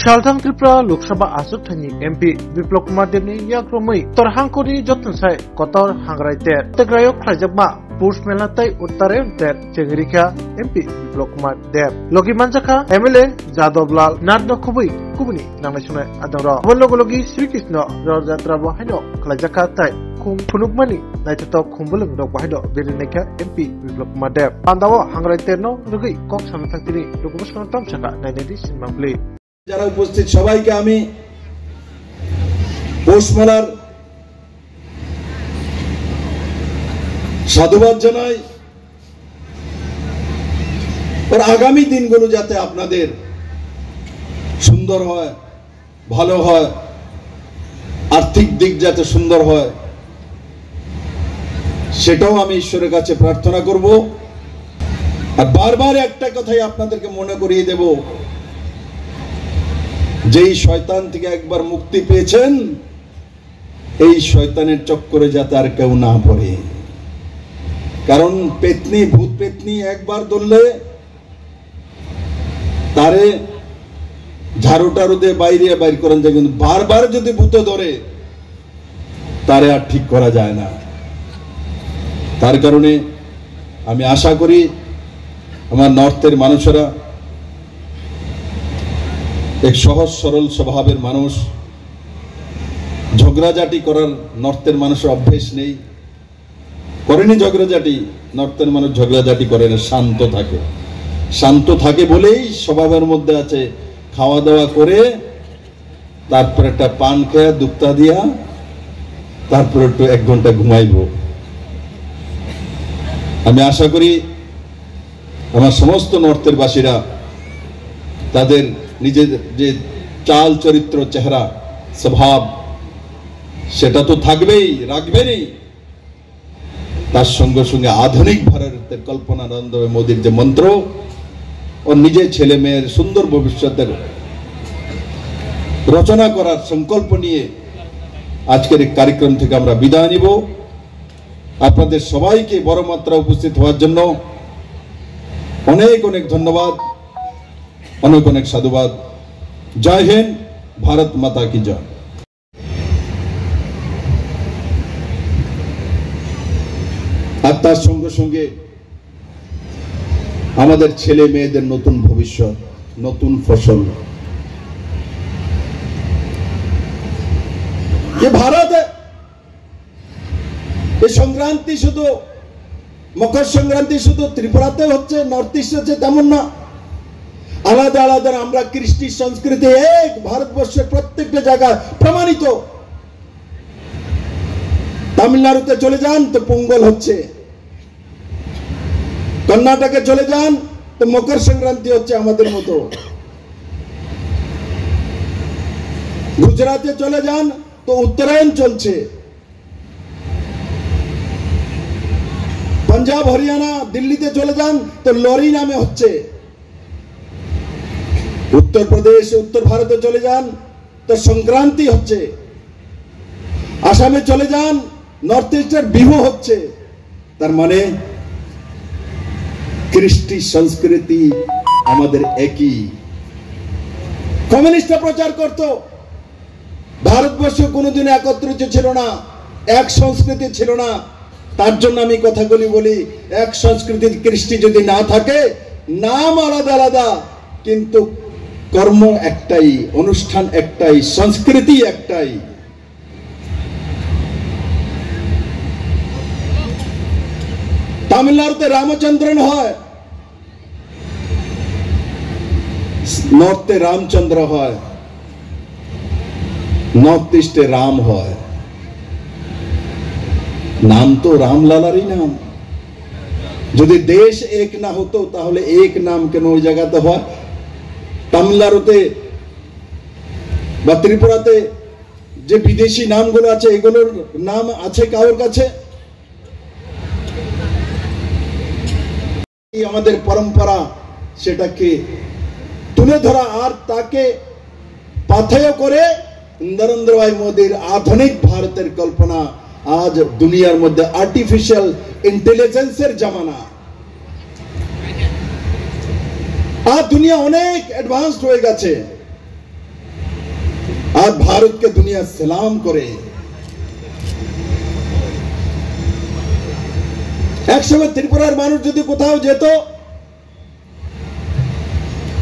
Phalthang Tripura Lok Sabha Asuk Thani MP Biplop Kumar Debni Yakromui Torhangkori Jotunsai Kotor Hangraiter Tegrayo Khlajakma Push Melatai Uttare Ter Chengrika MP Biplop Kumar Deb Logi Manjaka MLA Jadov Lal Nadno Khubui Kubuni Nangasune Adoro Bologologi Sri Krishna Rajatra Bahino Khlajaka Tai Punukmani Naitato Kumbulung Dog Wahido Birineka MP Biplop Kumar Deb Pandawa Hangraiter no Rugi Kok Samatakiri Lukumuskan Tom Chaka Naidedi Sinmangli যারা উপস্থিত সবাইকে আমি পৌষ মেলার সাধুবাদ জানাই আর আগামী দিনগুলো যাতে আপনাদের সুন্দর হয় ভালো হয় আর্থিক দিক যাতে সুন্দর হয় সেটাও আমি ঈশ্বরের কাছে প্রার্থনা করব আর বারবার একটা কথাই আপনাদেরকে মনে করিয়ে দেব যেই শয়তান থেকে একবার মুক্তি পেয়েছেন এই শয়তানের চক্করে যাতে আর কেউ না পড়ে কারণ পেতনি ভূত পেতনি একবার ধরলে তারে ঝাড়ুটারু দিয়ে বাইর করেন যায় কিন্তু বারবার যদি ভূত ধরে তারে আর ঠিক করা যায় না তার কারণে আমি আশা করি আমার নর্থের মানুষেরা এক সহজ সরল স্বভাবের মানুষ ঝগড়াঝাটি করার নর্থের মানুষের অভ্যেস নেই করেনি ঝগড়াঝাটি নর্থের মানুষ ঝগড়াঝাটি করে না শান্ত থাকে বলেই স্বভাবের মধ্যে আছে খাওয়া দাওয়া করে তারপর একটা পান খেয়ে দুপ্তা দিয়া তারপর একটু 1 ঘন্টা ঘুমাইব আমি আশা করি আমার সমস্ত নর্থের বাসীরা তাদের নিজেদের যে চাল চরিত্র চেহারা স্বভাব সেটা তো থাকবেই রাখবেনই তার সঙ্গে সঙ্গে আধুনিক ভারতের কল্পনা নরেন্দ্র মোদীর যে মন্ত্র ও নিজের ছেলে মেয়ের সুন্দর ভবিষ্যতের রচনা করার সংকল্প নিয়ে আজকের এই কার্যক্রম থেকে আমরা বিদায় নিব আপনাদের সবাইকে বড় মাত্রা উপস্থিত হওয়ার জন্য অনেক অনেক ধন্যবাদ অনেক অনেক সাধুবাদ জয় হিন্দ ভারত মাতা কি জয় আর তার সঙ্গে সঙ্গে আমাদের ছেলে মেয়েদের নতুন ভবিষ্যৎ নতুন ফসল ये भारत है ये সংক্রান্তি শুধু মকর সংক্রান্তি শুধু ত্রিপুরাতে হচ্ছে নর্থ ইস্ট হচ্ছে তেমন না আলাদা আলাদা আমরা কৃষ্টি সংস্কৃতি এক ভারতবর্ষের প্রত্যেকটা জায়গায় প্রমাণিত তামিলনাড়ুতে চলে যান তো পোঙ্গল হচ্ছে কর্ণাটকে চলে যান তো মকর সংক্রান্তি হচ্ছে আমাদের মতো গুজরাটে চলে যান তো উত্তরায়ণ চলছে পাঞ্জাব হরিয়ানা দিল্লিতে চলে যান তো লোরি নামে হচ্ছে उत्तर प्रदेश उत्तर भारत चले जान तो संक्रांति होच्छे आसामे चले जान नॉर्थ ईस्टर बिहू होच्छे तार माने कृष्टि संस्कृति आमादेर एकी कम्युनिस्ट प्रचार करतो भारतवर्ष कोनोदिन एकत्रित छिलो ना एक संस्कृति छिलो ना तार जन्य आमि कथागुली बोली एक संस्कृति कृष्टि यदि ना थाके नाम आलादा आलादा किन्तु कर्म एकटाई अनुष्ठान एकटाई संस्कृति एकटाई तमिलनाडुते रामचंद्रन है नॉर्थे रामचंद्र है नॉर्थ ईस्टे राम है नाम तो रामलालारी नाम यदि देश एक ना होतो ताहले एक नाम केन ओई जायगाते হয় তামিলনাড়ুতে বা ত্রিপুরাতে যে বিদেশি নামগুলো আছে এগুলোর নাম আছে কারোর কাছে এই আমাদের পরম্পরা সেটাকে তুলে ধরা আর তাকে পাথেয় করে নরেন্দ্র ভাই মোদীর আধুনিক ভারতের কল্পনা আজ দুনিয়ার মধ্যে আর্টিফিশিয়াল ইন্টেলিজেন্সের জামানা আর দুনিয়া অনেক অ্যাডভান্সড হয়ে গেছে আর ভারতকে দুনিয়া সালাম করে। একসময় ত্রিপুরার মানুষ যদি কোথাও যেত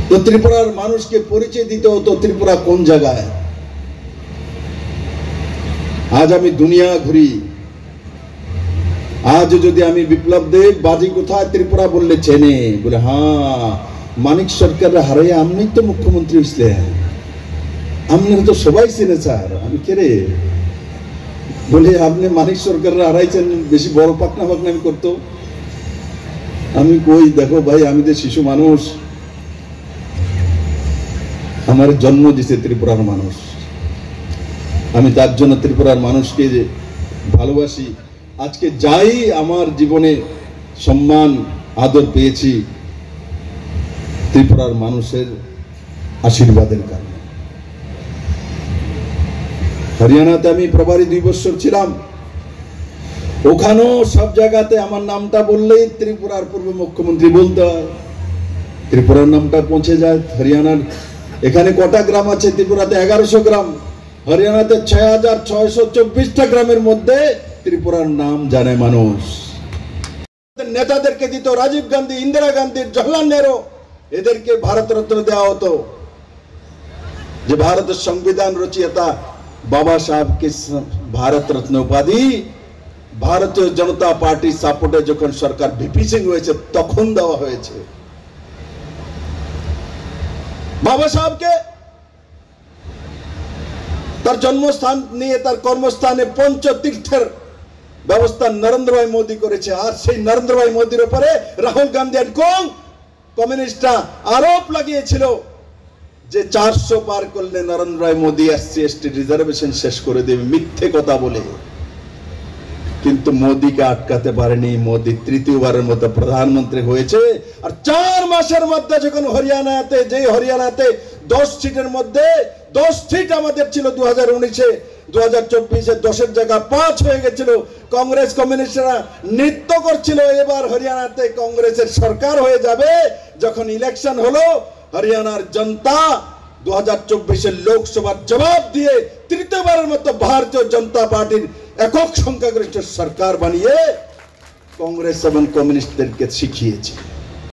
তো ত্রিপুরার মানুষকে পরিচয় দিতে হতো ত্রিপুরা কোন জায়গায়। আজ আমি দুনিয়া ঘুরি, আজ যদি আমি বিপ্লব দেব বাজি কোথায় ত্রিপুরা বললে চেনে, বলে হ্যাঁ মানিক সরকার হারাই আপনি তো মুখ্যমন্ত্রী হয়েছিলেন, আপনি তো সবাই চেনে স্যার। আমি কে রে? বলে আপনি মানিক সরকার হারাইছেন, বেশি বড় পাকনা পাকনামি করতো। আমি কই দেখো ভাই, আমি তো শিশু মানুষ, আমার জন্ম দিছে ত্রিপুরার মানুষ, আমি তার জন্য ত্রিপুরার মানুষকে যে ভালোবাসি। আজকে যাই আমার জীবনে সম্মান আদর পেয়েছি ত্রিপুরার মানুষের আশীর্বাদের কারণে। হরিয়ানাতে আমি প্রভারী 2 বছর ছিলাম, ওখানেও সব জায়গাতে আমার নামটা বললেই ত্রিপুরার পূর্ব মুখ্যমন্ত্রী বলতে হয়, ত্রিপুরার নামটা পৌঁছে যায়। হরিয়ানার এখানে কটা গ্রাম আছে? ত্রিপুরাতে 1100 গ্রাম, হরিয়ানাতে 6624টা গ্রামের মধ্যে ত্রিপুরার নাম জানে মানুষ। নেতাদেরকে দিত রাজীব গান্ধী, ইন্দিরা গান্ধী, জওহরলাল নেহরু, এদেরকে ভারত রত্ন দেওয়া হতো। যে ভারতের সংবিধান রচয়িতা বাবা সাহেবকে ভারত রত্ন উপাধি ভারতীয় জনতা পার্টি সাপোর্টে যখন সরকার ভিপি সিং হয়েছে তখন দেওয়া হয়েছে। বাবা সাহেবকে তার জন্মস্থান নিয়ে তার কর্মস্থানে পঞ্চতীর্থের ব্যবস্থা নরেন্দ্র ভাই মোদী করেছে। আর সেই নরেন্দ্র ভাই মোদীর উপরে রাহুল গান্ধী আর কমিউনিস্টরা আরোপ লাগিয়েছিল যে 400 পার করলে নরেন্দ্র ভাই মোদী এসসি এসটি রিজার্ভেশন শেষ করে দেবে, মিথ্যে কথা বলে। কিন্তু মোদীকে আটকাতে পারেনি। মোদী তৃতীয়বারের মতো প্রধানমন্ত্রী হয়েছে। আর 4 মাসের মধ্যে যখন হরিয়ানাতে 10 সিটের মধ্যে 10 সিট আমাদের ছিল 2019-এ, 2024-এ 10-এর জায়গা 5 হয়ে গেছিল। কংগ্রেস কমিউনিস্টরা নৃত্য করছিল এবার হরিয়ানাতে কংগ্রেসের সরকার হয়ে যাবে। যখন ইলেকশন হলো, হরিয়ানার জনতা 2024-এর লোকসভার জবাব দিয়ে তৃতীয়বারের মতো ভারতীয় জনতা পার্টির একক সংখ্যাগরিষ্ঠ সরকার বানিয়ে কংগ্রেস এবং কমিউনিস্টদেরকে শিখিয়েছে।